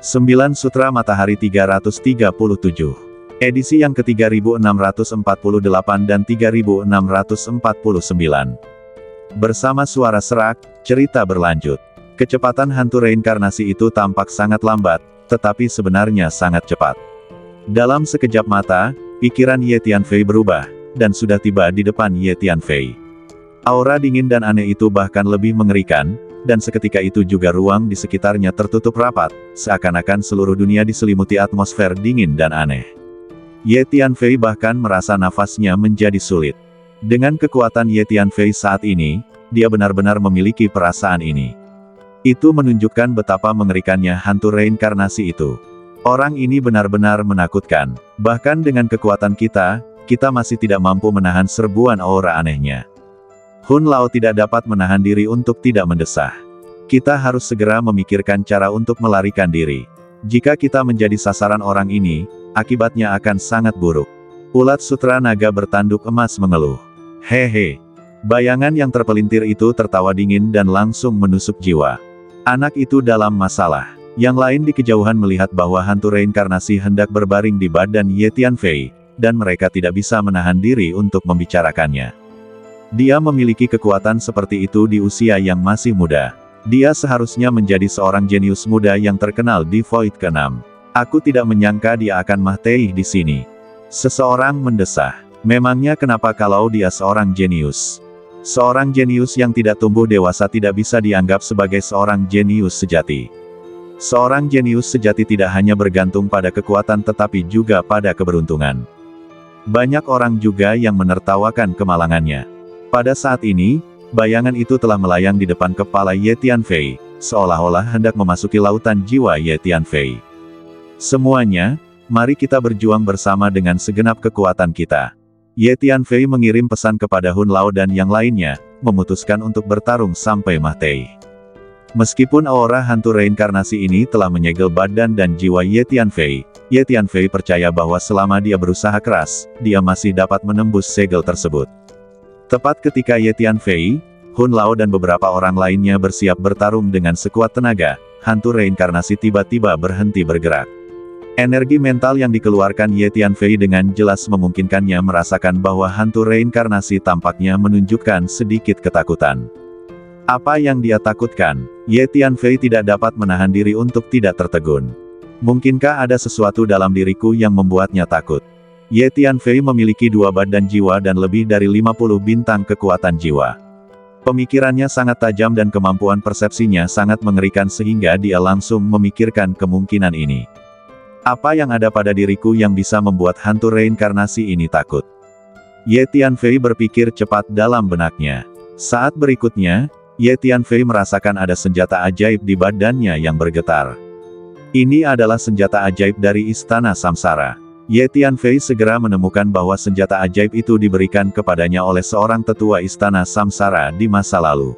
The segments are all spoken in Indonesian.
9 Sutra Matahari 337. Edisi yang ke-3648 dan 3649. Bersama suara serak, cerita berlanjut. Kecepatan hantu reinkarnasi itu tampak sangat lambat, tetapi sebenarnya sangat cepat. Dalam sekejap mata, pikiran Ye Tianfei berubah, dan sudah tiba di depan Ye Tianfei. Aura dingin dan aneh itu bahkan lebih mengerikan, dan seketika itu juga ruang di sekitarnya tertutup rapat, seakan-akan seluruh dunia diselimuti atmosfer dingin dan aneh. Ye Tianfei bahkan merasa nafasnya menjadi sulit. Dengan kekuatan Ye Tianfei saat ini, dia benar-benar memiliki perasaan ini. Itu menunjukkan betapa mengerikannya hantu reinkarnasi itu. Orang ini benar-benar menakutkan. Bahkan dengan kekuatan kita masih tidak mampu menahan serbuan aura anehnya. Hun Lao tidak dapat menahan diri untuk tidak mendesah. Kita harus segera memikirkan cara untuk melarikan diri. Jika kita menjadi sasaran orang ini, akibatnya akan sangat buruk. Ulat sutra naga bertanduk emas mengeluh. Hehe. Bayangan yang terpelintir itu tertawa dingin dan langsung menusuk jiwa. Anak itu dalam masalah. Yang lain di kejauhan melihat bahwa hantu reinkarnasi hendak berbaring di badan Ye Tianfei, dan mereka tidak bisa menahan diri untuk membicarakannya. Dia memiliki kekuatan seperti itu di usia yang masih muda. Dia seharusnya menjadi seorang jenius muda yang terkenal di Void ke-6. Aku tidak menyangka dia akan mati di sini. Seseorang mendesah. Memangnya kenapa kalau dia seorang jenius? Seorang jenius yang tidak tumbuh dewasa tidak bisa dianggap sebagai seorang jenius sejati. Seorang jenius sejati tidak hanya bergantung pada kekuatan tetapi juga pada keberuntungan. Banyak orang juga yang menertawakan kemalangannya. Pada saat ini, bayangan itu telah melayang di depan kepala Ye Tianfei, seolah-olah hendak memasuki lautan jiwa Ye Tianfei. Semuanya, mari kita berjuang bersama dengan segenap kekuatan kita. Ye Tianfei mengirim pesan kepada Hun Lao dan yang lainnya, memutuskan untuk bertarung sampai mati. Meskipun aura hantu reinkarnasi ini telah menyegel badan dan jiwa Ye Tianfei percaya bahwa selama dia berusaha keras, dia masih dapat menembus segel tersebut. Tepat ketika Ye Tianfei, Hun Lao dan beberapa orang lainnya bersiap bertarung dengan sekuat tenaga, hantu reinkarnasi tiba-tiba berhenti bergerak. Energi mental yang dikeluarkan Ye Tianfei dengan jelas memungkinkannya merasakan bahwa hantu reinkarnasi tampaknya menunjukkan sedikit ketakutan. Apa yang dia takutkan? Ye Tianfei tidak dapat menahan diri untuk tidak tertegun. Mungkinkah ada sesuatu dalam diriku yang membuatnya takut? Ye Tianfei memiliki 2 badan jiwa dan lebih dari 50 bintang kekuatan jiwa. Pemikirannya sangat tajam dan kemampuan persepsinya sangat mengerikan sehingga dia langsung memikirkan kemungkinan ini. Apa yang ada pada diriku yang bisa membuat hantu reinkarnasi ini takut? Ye Tianfei berpikir cepat dalam benaknya. Saat berikutnya, Ye Tianfei merasakan ada senjata ajaib di badannya yang bergetar. Ini adalah senjata ajaib dari Istana Samsara. Ye Tianfei segera menemukan bahwa senjata ajaib itu diberikan kepadanya oleh seorang tetua Istana Samsara di masa lalu.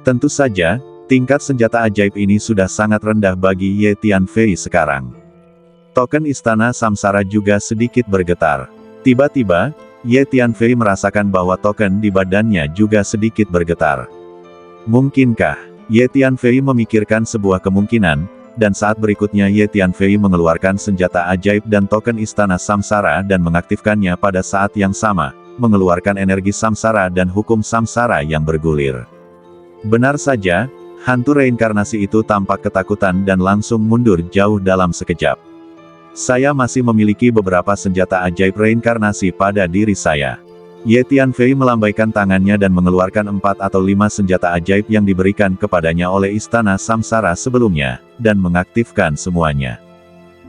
Tentu saja, tingkat senjata ajaib ini sudah sangat rendah bagi Ye Tianfei sekarang. Token Istana Samsara juga sedikit bergetar. Tiba-tiba, Ye Tianfei merasakan bahwa token di badannya juga sedikit bergetar. Mungkinkah? Ye Tianfei memikirkan sebuah kemungkinan, dan saat berikutnya Ye Tianfei mengeluarkan senjata ajaib dan token Istana Samsara dan mengaktifkannya pada saat yang sama, mengeluarkan energi Samsara dan hukum Samsara yang bergulir. Benar saja, hantu reinkarnasi itu tampak ketakutan dan langsung mundur jauh dalam sekejap. Saya masih memiliki beberapa senjata ajaib reinkarnasi pada diri saya. Ye Tianfei melambaikan tangannya dan mengeluarkan 4 atau 5 senjata ajaib yang diberikan kepadanya oleh Istana Samsara sebelumnya, dan mengaktifkan semuanya.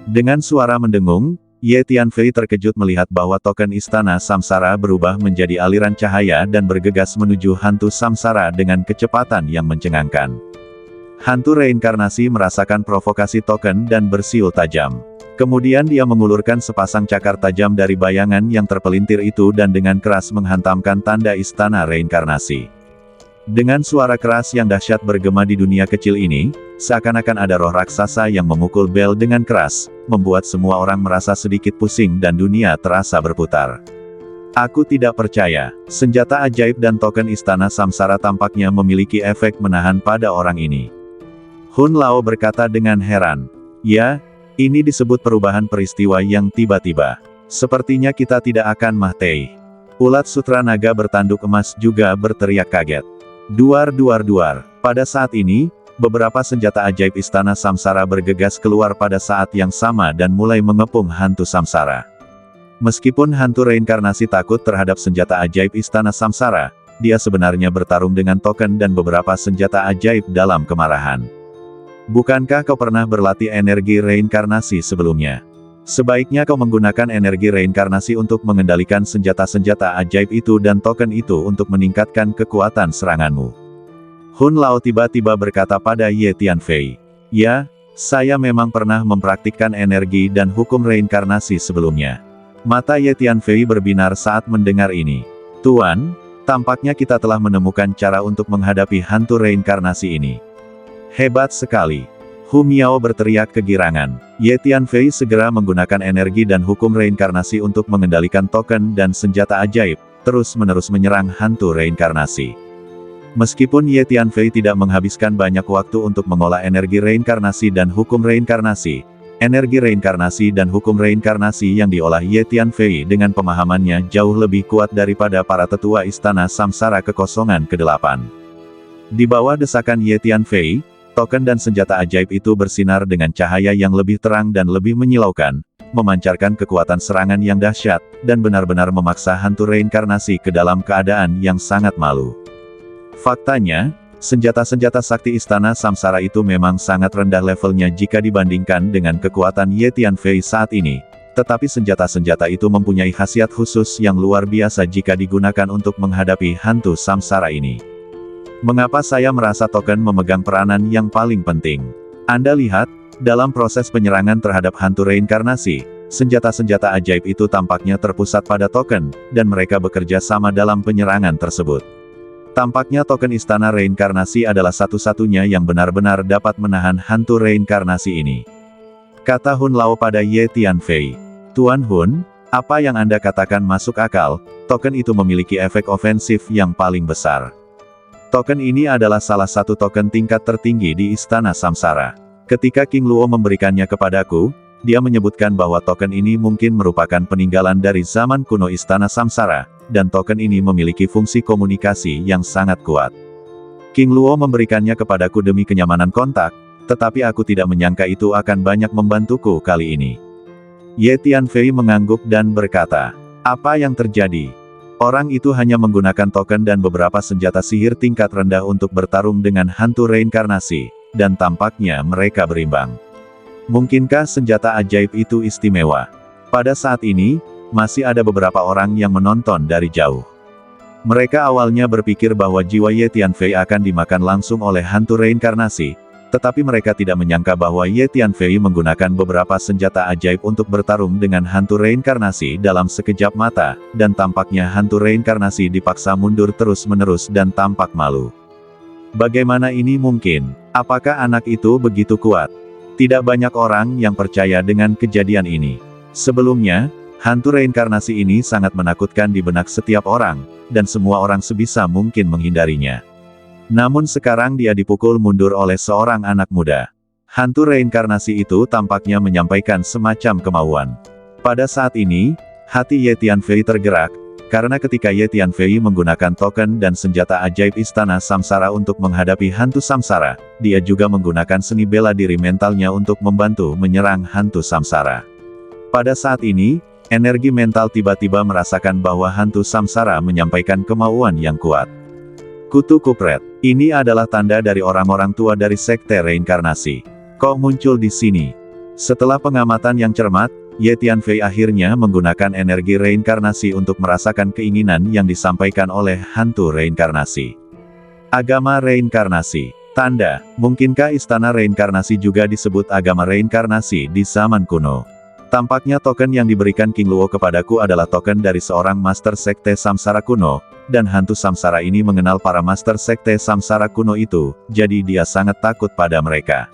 Dengan suara mendengung, Ye Tianfei terkejut melihat bahwa token Istana Samsara berubah menjadi aliran cahaya dan bergegas menuju hantu Samsara dengan kecepatan yang mencengangkan. Hantu reinkarnasi merasakan provokasi token dan bersiul tajam. Kemudian dia mengulurkan sepasang cakar tajam dari bayangan yang terpelintir itu dan dengan keras menghantamkan tanda istana reinkarnasi. Dengan suara keras yang dahsyat bergema di dunia kecil ini, seakan-akan ada roh raksasa yang memukul bel dengan keras, membuat semua orang merasa sedikit pusing dan dunia terasa berputar. Aku tidak percaya, senjata ajaib dan token istana Samsara tampaknya memiliki efek menahan pada orang ini. Hun Lao berkata dengan heran. Ya, ini disebut perubahan peristiwa yang tiba-tiba. Sepertinya kita tidak akan mati. Ulat sutra naga bertanduk emas juga berteriak kaget. Duar duar duar. Pada saat ini, beberapa senjata ajaib istana samsara bergegas keluar pada saat yang sama dan mulai mengepung hantu samsara. Meskipun hantu reinkarnasi takut terhadap senjata ajaib istana samsara, dia sebenarnya bertarung dengan token dan beberapa senjata ajaib dalam kemarahan. Bukankah kau pernah berlatih energi reinkarnasi sebelumnya? Sebaiknya kau menggunakan energi reinkarnasi untuk mengendalikan senjata-senjata ajaib itu dan token itu untuk meningkatkan kekuatan seranganmu. Hun Lao tiba-tiba berkata pada Ye Tianfei. Ya, saya memang pernah mempraktikkan energi dan hukum reinkarnasi sebelumnya. Mata Ye Tianfei berbinar saat mendengar ini. Tuan, tampaknya kita telah menemukan cara untuk menghadapi hantu reinkarnasi ini. Hebat sekali. Hu Miao berteriak kegirangan. Ye Tianfei segera menggunakan energi dan hukum reinkarnasi untuk mengendalikan token dan senjata ajaib, terus-menerus menyerang hantu reinkarnasi. Meskipun Ye Tianfei tidak menghabiskan banyak waktu untuk mengolah energi reinkarnasi dan hukum reinkarnasi, energi reinkarnasi dan hukum reinkarnasi yang diolah Ye Tianfei dengan pemahamannya jauh lebih kuat daripada para tetua istana samsara kekosongan ke-8. Di bawah desakan Ye Tianfei, token dan senjata ajaib itu bersinar dengan cahaya yang lebih terang dan lebih menyilaukan, memancarkan kekuatan serangan yang dahsyat, dan benar-benar memaksa hantu reinkarnasi ke dalam keadaan yang sangat malu. Faktanya, senjata-senjata sakti istana samsara itu memang sangat rendah levelnya jika dibandingkan dengan kekuatan Ye Tianfei saat ini, tetapi senjata-senjata itu mempunyai khasiat khusus yang luar biasa jika digunakan untuk menghadapi hantu samsara ini. Mengapa saya merasa token memegang peranan yang paling penting? Anda lihat, dalam proses penyerangan terhadap hantu reinkarnasi, senjata-senjata ajaib itu tampaknya terpusat pada token, dan mereka bekerja sama dalam penyerangan tersebut. Tampaknya token istana reinkarnasi adalah satu-satunya yang benar-benar dapat menahan hantu reinkarnasi ini. Kata Hun Lao pada Ye Tianfei. Tuan Hun, apa yang Anda katakan masuk akal, token itu memiliki efek ofensif yang paling besar. Token ini adalah salah satu token tingkat tertinggi di Istana Samsara. Ketika King Luo memberikannya kepadaku, dia menyebutkan bahwa token ini mungkin merupakan peninggalan dari zaman kuno Istana Samsara, dan token ini memiliki fungsi komunikasi yang sangat kuat. King Luo memberikannya kepadaku demi kenyamanan kontak, tetapi aku tidak menyangka itu akan banyak membantuku kali ini. Ye Tianfei mengangguk dan berkata, apa yang terjadi? Orang itu hanya menggunakan token dan beberapa senjata sihir tingkat rendah untuk bertarung dengan hantu reinkarnasi, dan tampaknya mereka berimbang. Mungkinkah senjata ajaib itu istimewa? Pada saat ini, masih ada beberapa orang yang menonton dari jauh. Mereka awalnya berpikir bahwa jiwa Ye Tianfei akan dimakan langsung oleh hantu reinkarnasi, tetapi mereka tidak menyangka bahwa Ye Tianfei menggunakan beberapa senjata ajaib untuk bertarung dengan hantu reinkarnasi dalam sekejap mata, dan tampaknya hantu reinkarnasi dipaksa mundur terus-menerus dan tampak malu. Bagaimana ini mungkin? Apakah anak itu begitu kuat? Tidak banyak orang yang percaya dengan kejadian ini. Sebelumnya, hantu reinkarnasi ini sangat menakutkan di benak setiap orang, dan semua orang sebisa mungkin menghindarinya. Namun sekarang dia dipukul mundur oleh seorang anak muda. Hantu reinkarnasi itu tampaknya menyampaikan semacam kemauan. Pada saat ini, hati Ye Tianfei tergerak, karena ketika Ye Tianfei menggunakan token dan senjata ajaib istana samsara untuk menghadapi hantu samsara, dia juga menggunakan seni bela diri mentalnya untuk membantu menyerang hantu samsara. Pada saat ini, energi mental tiba-tiba merasakan bahwa hantu samsara menyampaikan kemauan yang kuat. Kutu kupret. Ini adalah tanda dari orang-orang tua dari sekte reinkarnasi. Kok muncul di sini? Setelah pengamatan yang cermat, Ye Tianfei akhirnya menggunakan energi reinkarnasi untuk merasakan keinginan yang disampaikan oleh hantu reinkarnasi. Agama reinkarnasi. Tanda, mungkinkah istana reinkarnasi juga disebut agama reinkarnasi di zaman kuno? Tampaknya token yang diberikan King Luo kepadaku adalah token dari seorang master sekte samsara kuno, dan hantu samsara ini mengenal para master sekte samsara kuno itu, jadi dia sangat takut pada mereka.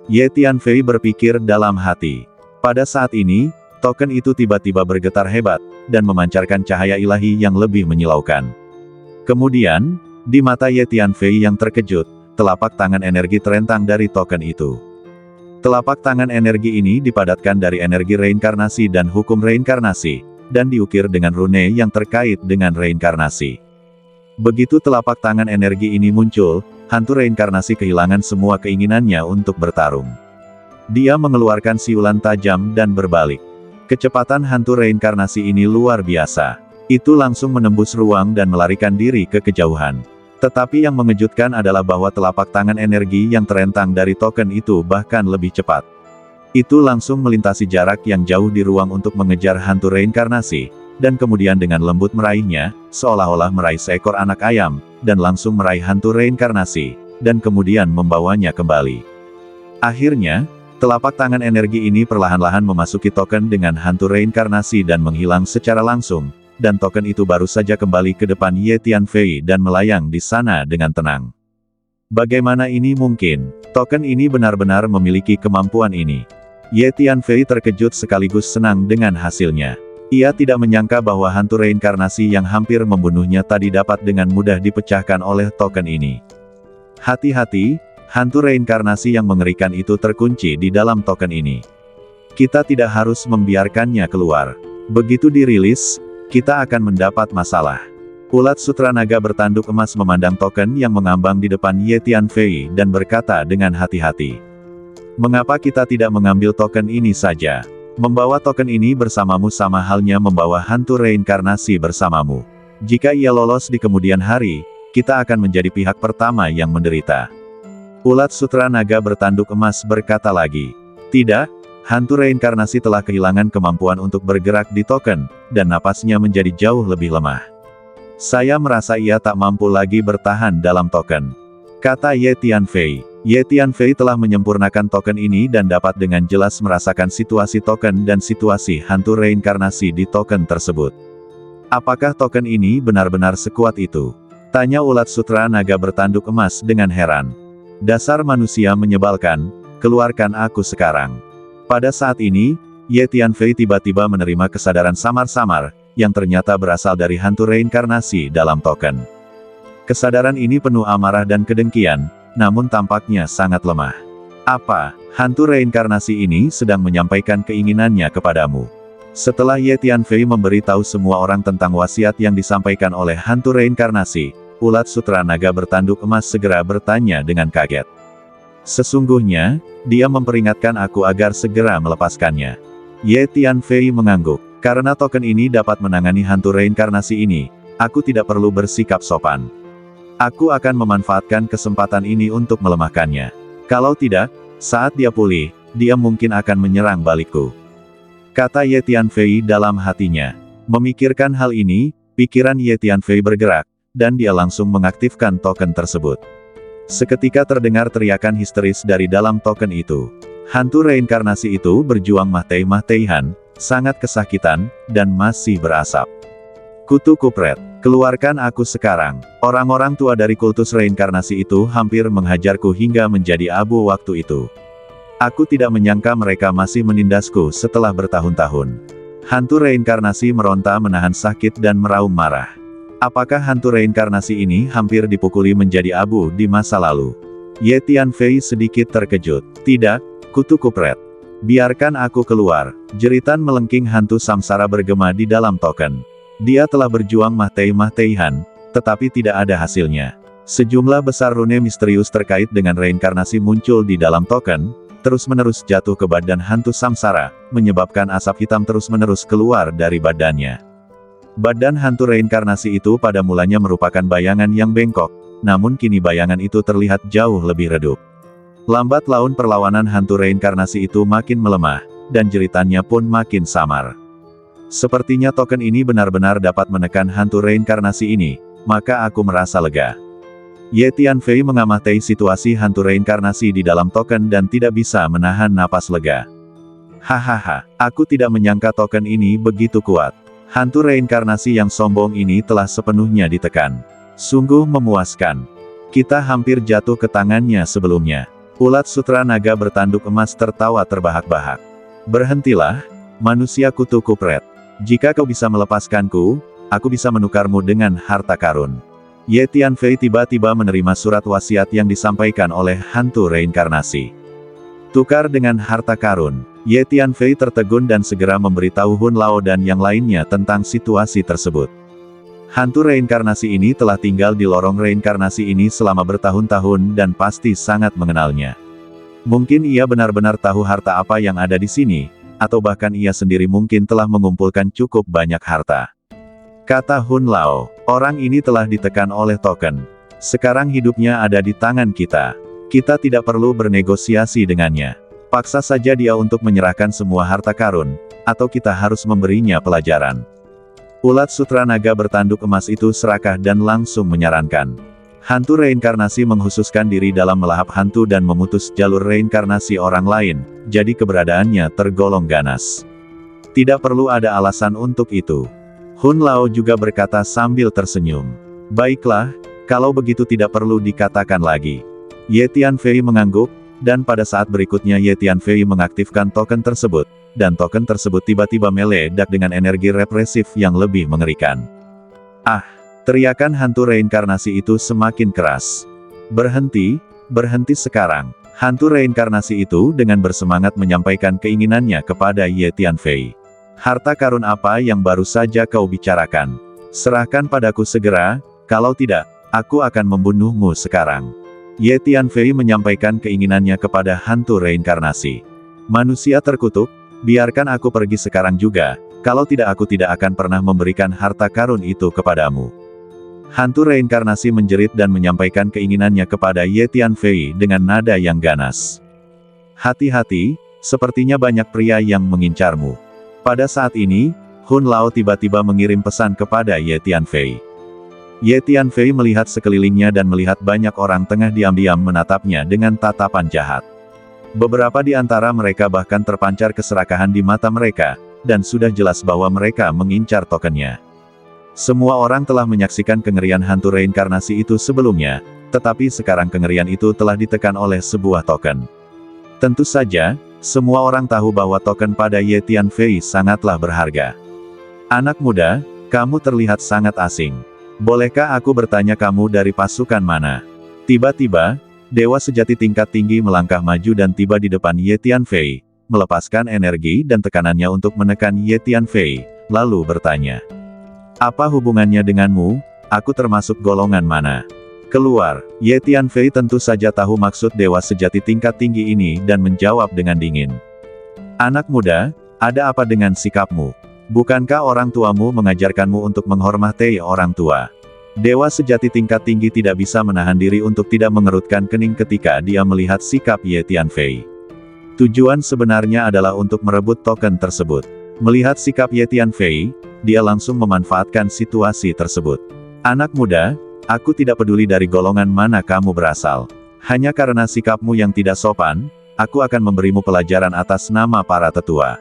Ye Tianfei berpikir dalam hati. Pada saat ini, token itu tiba-tiba bergetar hebat, dan memancarkan cahaya ilahi yang lebih menyilaukan. Kemudian, di mata Ye Tianfei yang terkejut, telapak tangan energi terentang dari token itu. Telapak tangan energi ini dipadatkan dari energi reinkarnasi dan hukum reinkarnasi, dan diukir dengan rune yang terkait dengan reinkarnasi. Begitu telapak tangan energi ini muncul, hantu reinkarnasi kehilangan semua keinginannya untuk bertarung. Dia mengeluarkan siulan tajam dan berbalik. Kecepatan hantu reinkarnasi ini luar biasa. Itu langsung menembus ruang dan melarikan diri ke kejauhan. Tetapi yang mengejutkan adalah bahwa telapak tangan energi yang terentang dari token itu bahkan lebih cepat. Itu langsung melintasi jarak yang jauh di ruang untuk mengejar hantu reinkarnasi, dan kemudian dengan lembut meraihnya, seolah-olah meraih seekor anak ayam, dan langsung meraih hantu reinkarnasi, dan kemudian membawanya kembali. Akhirnya, telapak tangan energi ini perlahan-lahan memasuki token dengan hantu reinkarnasi dan menghilang secara langsung, dan token itu baru saja kembali ke depan Ye Tianfei dan melayang di sana dengan tenang. Bagaimana ini mungkin? Token ini benar-benar memiliki kemampuan ini. Ye Tianfei terkejut sekaligus senang dengan hasilnya. Ia tidak menyangka bahwa hantu reinkarnasi yang hampir membunuhnya tadi dapat dengan mudah dipecahkan oleh token ini. Hati-hati, hantu reinkarnasi yang mengerikan itu terkunci di dalam token ini. Kita tidak harus membiarkannya keluar. Begitu dirilis, kita akan mendapat masalah. Ulat Sutra Naga bertanduk emas memandang token yang mengambang di depan Ye Tianfei dan berkata dengan hati-hati. Mengapa kita tidak mengambil token ini saja? Membawa token ini bersamamu sama halnya membawa hantu reinkarnasi bersamamu. Jika ia lolos di kemudian hari, kita akan menjadi pihak pertama yang menderita. Ulat Sutra Naga bertanduk emas berkata lagi. Tidak, hantu reinkarnasi telah kehilangan kemampuan untuk bergerak di token, dan napasnya menjadi jauh lebih lemah. Saya merasa ia tak mampu lagi bertahan dalam token. Kata Ye Tianfei. Ye Tianfei telah menyempurnakan token ini dan dapat dengan jelas merasakan situasi token dan situasi hantu reinkarnasi di token tersebut. Apakah token ini benar-benar sekuat itu? Tanya Ulat Sutra Naga bertanduk emas dengan heran. Dasar manusia menyebalkan, keluarkan aku sekarang. Pada saat ini, Ye Tianfei tiba-tiba menerima kesadaran samar-samar, yang ternyata berasal dari hantu reinkarnasi dalam token. Kesadaran ini penuh amarah dan kedengkian, namun tampaknya sangat lemah. Apa, hantu reinkarnasi ini sedang menyampaikan keinginannya kepadamu? Setelah Ye Tianfei memberitahu semua orang tentang wasiat yang disampaikan oleh hantu reinkarnasi, Ulat Sutra Naga bertanduk emas segera bertanya dengan kaget. Sesungguhnya, dia memperingatkan aku agar segera melepaskannya. Ye Tianfei mengangguk. Karena token ini dapat menangani hantu reinkarnasi ini, aku tidak perlu bersikap sopan. Aku akan memanfaatkan kesempatan ini untuk melemahkannya. Kalau tidak, saat dia pulih, dia mungkin akan menyerang balikku. Kata Ye Tianfei dalam hatinya. Memikirkan hal ini, pikiran Ye Tianfei bergerak, dan dia langsung mengaktifkan token tersebut. Seketika terdengar teriakan histeris dari dalam token itu. Hantu reinkarnasi itu berjuang mahtei-mahteihan, sangat kesakitan, dan masih berasap. Kutu kupret, keluarkan aku sekarang. Orang-orang tua dari kultus reinkarnasi itu hampir menghajarku hingga menjadi abu waktu itu. Aku tidak menyangka mereka masih menindasku setelah bertahun-tahun. Hantu reinkarnasi meronta menahan sakit dan meraung marah. Apakah hantu reinkarnasi ini hampir dipukuli menjadi abu di masa lalu? Ye Tianfei sedikit terkejut. Tidak, kutu kupret. Biarkan aku keluar. Jeritan melengking hantu samsara bergema di dalam token. Dia telah berjuang mahtei-mahteihan, tetapi tidak ada hasilnya. Sejumlah besar rune misterius terkait dengan reinkarnasi muncul di dalam token, terus-menerus jatuh ke badan hantu samsara, menyebabkan asap hitam terus-menerus keluar dari badannya. Badan hantu reinkarnasi itu pada mulanya merupakan bayangan yang bengkok, namun kini bayangan itu terlihat jauh lebih redup. Lambat laun perlawanan hantu reinkarnasi itu makin melemah, dan jeritannya pun makin samar. Sepertinya token ini benar-benar dapat menekan hantu reinkarnasi ini, maka aku merasa lega. Ye Tianfei mengamati situasi hantu reinkarnasi di dalam token dan tidak bisa menahan napas lega. Hahaha, aku tidak menyangka token ini begitu kuat. Hantu reinkarnasi yang sombong ini telah sepenuhnya ditekan. Sungguh memuaskan. Kita hampir jatuh ke tangannya sebelumnya. Ulat Sutra Naga bertanduk emas tertawa terbahak-bahak. Berhentilah, manusia kutu kupret. Jika kau bisa melepaskanku, aku bisa menukarmu dengan harta karun. Ye Tianfei tiba-tiba menerima surat wasiat yang disampaikan oleh hantu reinkarnasi. Tukar dengan harta karun. Ye Tianfei tertegun dan segera memberitahu Hun Lao dan yang lainnya tentang situasi tersebut. Hantu reinkarnasi ini telah tinggal di lorong reinkarnasi ini selama bertahun-tahun dan pasti sangat mengenalnya. Mungkin ia benar-benar tahu harta apa yang ada di sini, atau bahkan ia sendiri mungkin telah mengumpulkan cukup banyak harta. Kata Hun Lao, orang ini telah ditekan oleh token. Sekarang hidupnya ada di tangan kita. Kita tidak perlu bernegosiasi dengannya. Paksa saja dia untuk menyerahkan semua harta karun, atau kita harus memberinya pelajaran. Ulat sutra naga bertanduk emas itu serakah dan langsung menyarankan. Hantu reinkarnasi menghususkan diri dalam melahap hantu dan memutus jalur reinkarnasi orang lain, jadi keberadaannya tergolong ganas. Tidak perlu ada alasan untuk itu. Hun Lao juga berkata sambil tersenyum. Baiklah, kalau begitu tidak perlu dikatakan lagi. Ye Tianfei mengangguk, dan pada saat berikutnya Ye Tianfei mengaktifkan token tersebut, dan token tersebut tiba-tiba meledak dengan energi represif yang lebih mengerikan. Ah! Teriakan hantu reinkarnasi itu semakin keras. Berhenti, berhenti sekarang. Hantu reinkarnasi itu dengan bersemangat menyampaikan keinginannya kepada Ye Tianfei. Harta karun apa yang baru saja kau bicarakan? Serahkan padaku segera, kalau tidak, aku akan membunuhmu sekarang. Ye Tianfei menyampaikan keinginannya kepada hantu reinkarnasi. Manusia terkutuk, biarkan aku pergi sekarang juga, kalau tidak aku tidak akan pernah memberikan harta karun itu kepadamu. Hantu reinkarnasi menjerit dan menyampaikan keinginannya kepada Ye Tianfei dengan nada yang ganas. Hati-hati, sepertinya banyak pria yang mengincarmu. Pada saat ini, Hun Lao tiba-tiba mengirim pesan kepada Ye Tianfei. Ye Tianfei melihat sekelilingnya dan melihat banyak orang tengah diam-diam menatapnya dengan tatapan jahat. Beberapa di antara mereka bahkan terpancar keserakahan di mata mereka, dan sudah jelas bahwa mereka mengincar tokennya. Semua orang telah menyaksikan kengerian hantu reinkarnasi itu sebelumnya, tetapi sekarang kengerian itu telah ditekan oleh sebuah token. Tentu saja, semua orang tahu bahwa token pada Ye Tianfei sangatlah berharga. Anak muda, kamu terlihat sangat asing. Bolehkah aku bertanya kamu dari pasukan mana? Tiba-tiba, dewa sejati tingkat tinggi melangkah maju dan tiba di depan Ye Tianfei, melepaskan energi dan tekanannya untuk menekan Ye Tianfei, lalu bertanya. Apa hubungannya denganmu? Aku termasuk golongan mana? Keluar. Ye Tianfei tentu saja tahu maksud dewa sejati tingkat tinggi ini dan menjawab dengan dingin. Anak muda, ada apa dengan sikapmu? Bukankah orang tuamu mengajarkanmu untuk menghormati orang tua? Dewa sejati tingkat tinggi tidak bisa menahan diri untuk tidak mengerutkan kening ketika dia melihat sikap Ye Tianfei. Tujuan sebenarnya adalah untuk merebut token tersebut. Melihat sikap Ye Tianfei, dia langsung memanfaatkan situasi tersebut. Anak muda, aku tidak peduli dari golongan mana kamu berasal. Hanya karena sikapmu yang tidak sopan, aku akan memberimu pelajaran atas nama para tetua.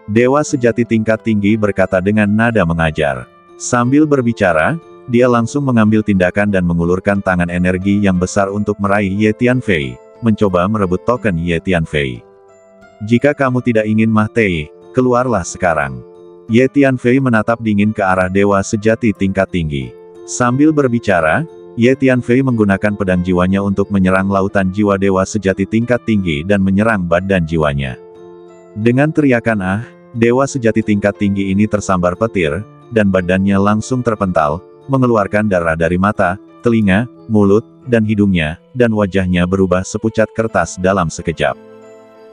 Dewa sejati tingkat tinggi berkata dengan nada mengajar. Sambil berbicara, dia langsung mengambil tindakan dan mengulurkan tangan energi yang besar untuk meraih Ye Tianfei, mencoba merebut token Ye Tianfei. Jika kamu tidak ingin mati, keluarlah sekarang. Ye Tianfei menatap dingin ke arah dewa sejati tingkat tinggi. Sambil berbicara, Ye Tianfei menggunakan pedang jiwanya untuk menyerang lautan jiwa dewa sejati tingkat tinggi dan menyerang badan jiwanya. Dengan teriakan "Ah!", dewa sejati tingkat tinggi ini tersambar petir, dan badannya langsung terpental, mengeluarkan darah dari mata, telinga, mulut, dan hidungnya, dan wajahnya berubah sepucat kertas dalam sekejap.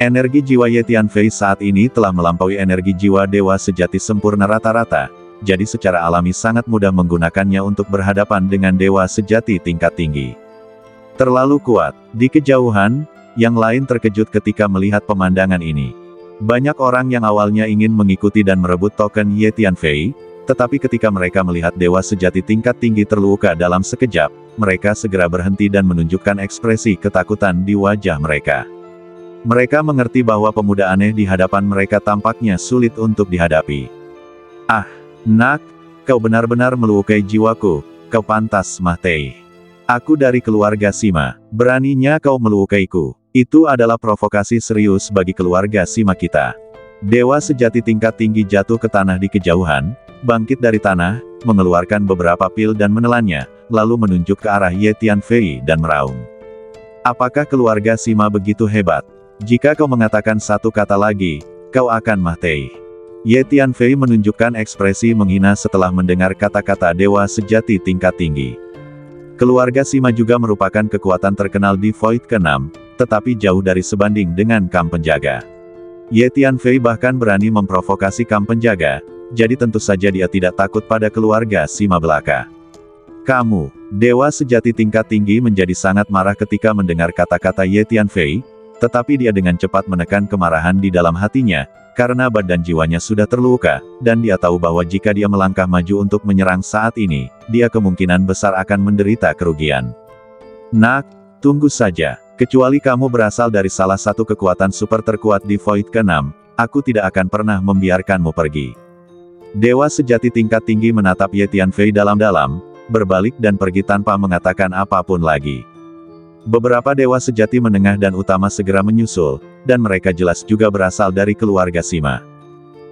Energi jiwa Ye Tianfei saat ini telah melampaui energi jiwa dewa sejati sempurna rata-rata, jadi secara alami sangat mudah menggunakannya untuk berhadapan dengan dewa sejati tingkat tinggi. Terlalu kuat. Di kejauhan, yang lain terkejut ketika melihat pemandangan ini. Banyak orang yang awalnya ingin mengikuti dan merebut token Ye Tianfei, tetapi ketika mereka melihat dewa sejati tingkat tinggi terluka dalam sekejap, mereka segera berhenti dan menunjukkan ekspresi ketakutan di wajah mereka. Mereka mengerti bahwa pemuda aneh di hadapan mereka tampaknya sulit untuk dihadapi. Ah, nak, kau benar-benar melukai jiwaku, kau pantas mati. Aku dari keluarga Sima, beraninya kau melukaiku. Itu adalah provokasi serius bagi keluarga Sima kita. Dewa sejati tingkat tinggi jatuh ke tanah di kejauhan, bangkit dari tanah, mengeluarkan beberapa pil dan menelannya, lalu menunjuk ke arah Ye Tianfei dan meraung. Apakah keluarga Sima begitu hebat? Jika kau mengatakan satu kata lagi, kau akan mati. Ye Tianfei menunjukkan ekspresi menghina setelah mendengar kata-kata dewa sejati tingkat tinggi. Keluarga Sima juga merupakan kekuatan terkenal di Void ke-6, tetapi jauh dari sebanding dengan Kam Penjaga. Ye Tianfei bahkan berani memprovokasi Kam Penjaga, jadi tentu saja dia tidak takut pada keluarga Sima belaka. Kamu, dewa sejati tingkat tinggi menjadi sangat marah ketika mendengar kata-kata Ye Tianfei, tetapi dia dengan cepat menekan kemarahan di dalam hatinya, karena badan jiwanya sudah terluka, dan dia tahu bahwa jika dia melangkah maju untuk menyerang saat ini, dia kemungkinan besar akan menderita kerugian. Nak, tunggu saja. Kecuali kamu berasal dari salah satu kekuatan super terkuat di Void ke-6, aku tidak akan pernah membiarkanmu pergi. Dewa sejati tingkat tinggi menatap Ye Tianfei dalam-dalam, berbalik dan pergi tanpa mengatakan apapun lagi. Beberapa dewa sejati menengah dan utama segera menyusul, dan mereka jelas juga berasal dari keluarga Sima.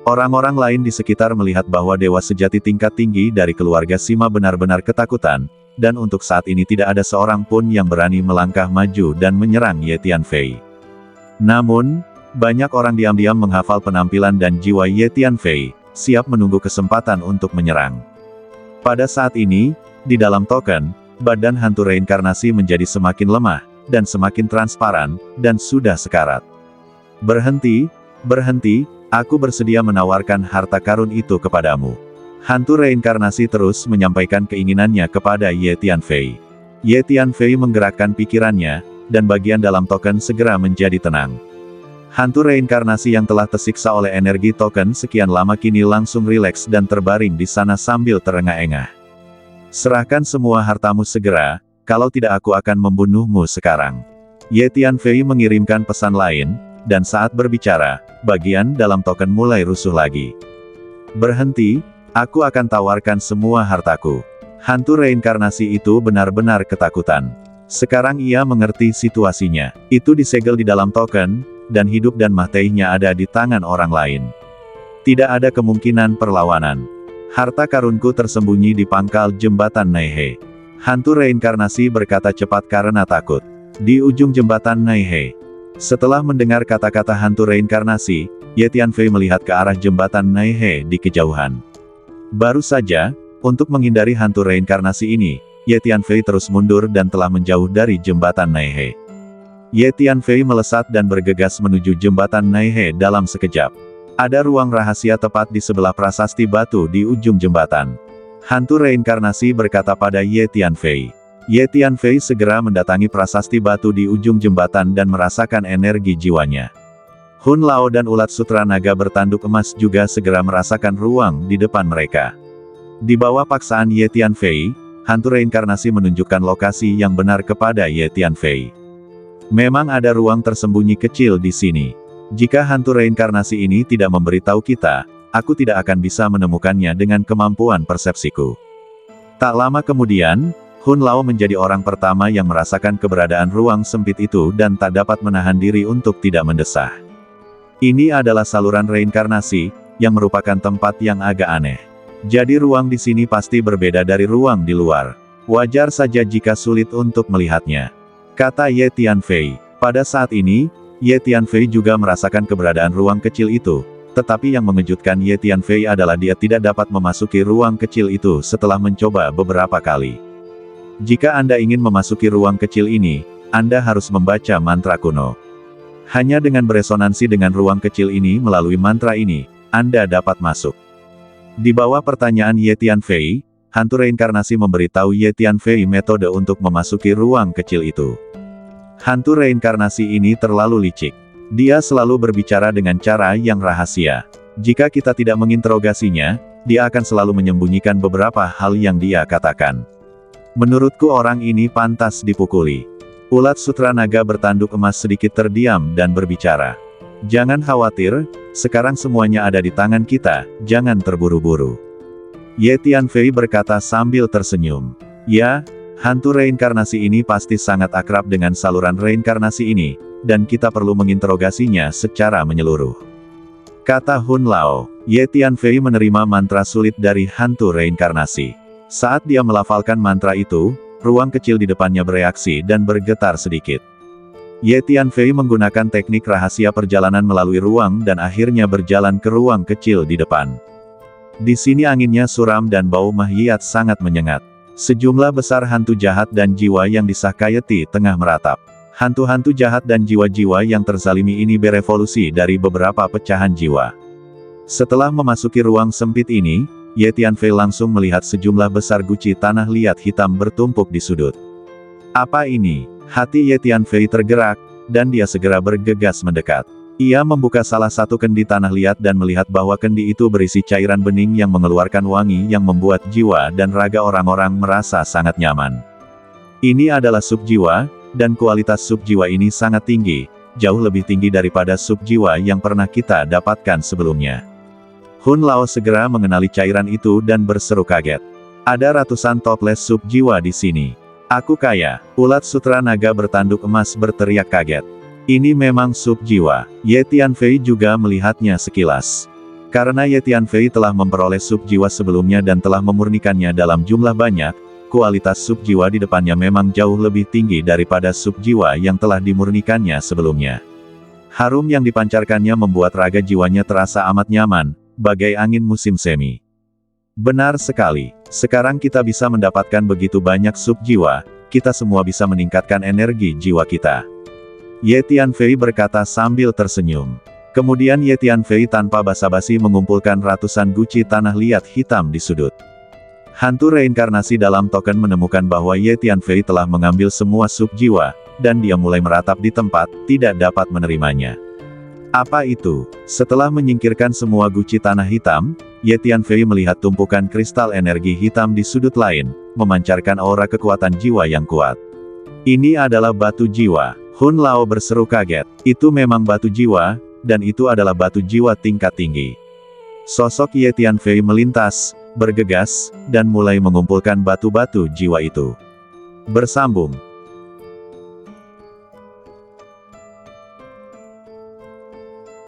Orang-orang lain di sekitar melihat bahwa dewa sejati tingkat tinggi dari keluarga Sima benar-benar ketakutan, dan untuk saat ini tidak ada seorang pun yang berani melangkah maju dan menyerang Ye Tianfei. Namun, banyak orang diam-diam menghafal penampilan dan jiwa Ye Tianfei, siap menunggu kesempatan untuk menyerang. Pada saat ini, di dalam token, badan hantu reinkarnasi menjadi semakin lemah, dan semakin transparan, dan sudah sekarat. Berhenti, berhenti, aku bersedia menawarkan harta karun itu kepadamu. Hantu reinkarnasi terus menyampaikan keinginannya kepada Ye Tianfei. Ye Tianfei menggerakkan pikirannya, dan bagian dalam token segera menjadi tenang. Hantu reinkarnasi yang telah tersiksa oleh energi token sekian lama kini langsung rileks dan terbaring di sana sambil terengah-engah. Serahkan semua hartamu segera, kalau tidak aku akan membunuhmu sekarang. Ye Tianfei mengirimkan pesan lain, dan saat berbicara, bagian dalam token mulai rusuh lagi. Berhenti, aku akan tawarkan semua hartaku. Hantu reinkarnasi itu benar-benar ketakutan. Sekarang ia mengerti situasinya. Itu disegel di dalam token, dan hidup dan matinya ada di tangan orang lain. Tidak ada kemungkinan perlawanan. Harta karunku tersembunyi di pangkal jembatan Naihe. Hantu reinkarnasi berkata cepat karena takut. Di ujung jembatan Naihe. Setelah mendengar kata-kata hantu reinkarnasi, Ye Tianfei melihat ke arah jembatan Naihe di kejauhan. Baru saja, untuk menghindari hantu reinkarnasi ini, Ye Tianfei terus mundur dan telah menjauh dari jembatan Naihe. Ye Tianfei melesat dan bergegas menuju jembatan Naihe dalam sekejap. Ada ruang rahasia tepat di sebelah prasasti batu di ujung jembatan. Hantu reinkarnasi berkata pada Ye Tianfei. Ye Tianfei segera mendatangi prasasti batu di ujung jembatan dan merasakan energi jiwanya. Hun Lao dan ulat sutra naga bertanduk emas juga segera merasakan ruang di depan mereka. Di bawah paksaan Ye Tianfei, hantu reinkarnasi menunjukkan lokasi yang benar kepada Ye Tianfei. Memang ada ruang tersembunyi kecil di sini. Jika hantu reinkarnasi ini tidak memberitahu kita, aku tidak akan bisa menemukannya dengan kemampuan persepsiku. Tak lama kemudian, Hun Lao menjadi orang pertama yang merasakan keberadaan ruang sempit itu dan tak dapat menahan diri untuk tidak mendesah. Ini adalah saluran reinkarnasi, yang merupakan tempat yang agak aneh. Jadi ruang di sini pasti berbeda dari ruang di luar. Wajar saja jika sulit untuk melihatnya. Kata Ye Tianfei. Pada saat ini, Ye Tianfei juga merasakan keberadaan ruang kecil itu, tetapi yang mengejutkan Ye Tianfei adalah dia tidak dapat memasuki ruang kecil itu setelah mencoba beberapa kali. Jika Anda ingin memasuki ruang kecil ini, Anda harus membaca mantra kuno. Hanya dengan beresonansi dengan ruang kecil ini melalui mantra ini, Anda dapat masuk. Di bawah pertanyaan Ye Tianfei, hantu reinkarnasi memberitahu Ye Tianfei metode untuk memasuki ruang kecil itu. Hantu reinkarnasi ini terlalu licik. Dia selalu berbicara dengan cara yang rahasia. Jika kita tidak menginterogasinya, dia akan selalu menyembunyikan beberapa hal yang dia katakan. Menurutku orang ini pantas dipukuli. Ulat sutra naga bertanduk emas sedikit terdiam dan berbicara. Jangan khawatir, sekarang semuanya ada di tangan kita, jangan terburu-buru. Ye Tianfei berkata sambil tersenyum. Ya, hantu reinkarnasi ini pasti sangat akrab dengan saluran reinkarnasi ini, dan kita perlu menginterogasinya secara menyeluruh. Kata Hun Lao. Ye Tianfei menerima mantra sulit dari hantu reinkarnasi. Saat dia melafalkan mantra itu, ruang kecil di depannya bereaksi dan bergetar sedikit. Ye Tianfei menggunakan teknik rahasia perjalanan melalui ruang dan akhirnya berjalan ke ruang kecil di depan. Di sini anginnya suram dan bau mahyat sangat menyengat. Sejumlah besar hantu jahat dan jiwa yang disakayeti tengah meratap. Hantu-hantu jahat dan jiwa-jiwa yang terzalimi ini berevolusi dari beberapa pecahan jiwa. Setelah memasuki ruang sempit ini, Ye Tianfei langsung melihat sejumlah besar guci tanah liat hitam bertumpuk di sudut. Apa ini? Hati Ye Tianfei tergerak, dan dia segera bergegas mendekat. Ia membuka salah satu kendi tanah liat dan melihat bahwa kendi itu berisi cairan bening yang mengeluarkan wangi yang membuat jiwa dan raga orang-orang merasa sangat nyaman. Ini adalah sup jiwa, dan kualitas sup jiwa ini sangat tinggi, jauh lebih tinggi daripada sup jiwa yang pernah kita dapatkan sebelumnya. Hun Lao segera mengenali cairan itu dan berseru kaget. Ada ratusan toples sup jiwa di sini. Aku kaya. Ulat sutra naga bertanduk emas berteriak kaget. Ini memang sup jiwa. Ye Tianfei juga melihatnya sekilas. Karena Ye Tianfei telah memperoleh sup jiwa sebelumnya dan telah memurnikannya dalam jumlah banyak, kualitas sup jiwa di depannya memang jauh lebih tinggi daripada sup jiwa yang telah dimurnikannya sebelumnya. Harum yang dipancarkannya membuat raga jiwanya terasa amat nyaman, bagai angin musim semi. Benar sekali. Sekarang kita bisa mendapatkan begitu banyak sup jiwa, kita semua bisa meningkatkan energi jiwa kita. Ye Tianfei berkata sambil tersenyum. Kemudian Ye Tianfei tanpa basa-basi mengumpulkan ratusan guci tanah liat hitam di sudut. Hantu reinkarnasi dalam token menemukan bahwa Ye Tianfei telah mengambil semua sup jiwa, dan dia mulai meratap di tempat, tidak dapat menerimanya. Apa itu? Setelah menyingkirkan semua guci tanah hitam, Ye Tianfei melihat tumpukan kristal energi hitam di sudut lain, memancarkan aura kekuatan jiwa yang kuat. Ini adalah batu jiwa. Hun Lao berseru kaget. Itu memang batu jiwa, dan itu adalah batu jiwa tingkat tinggi. Sosok Ye Tianfei melintas, bergegas, dan mulai mengumpulkan batu-batu jiwa itu. Bersambung.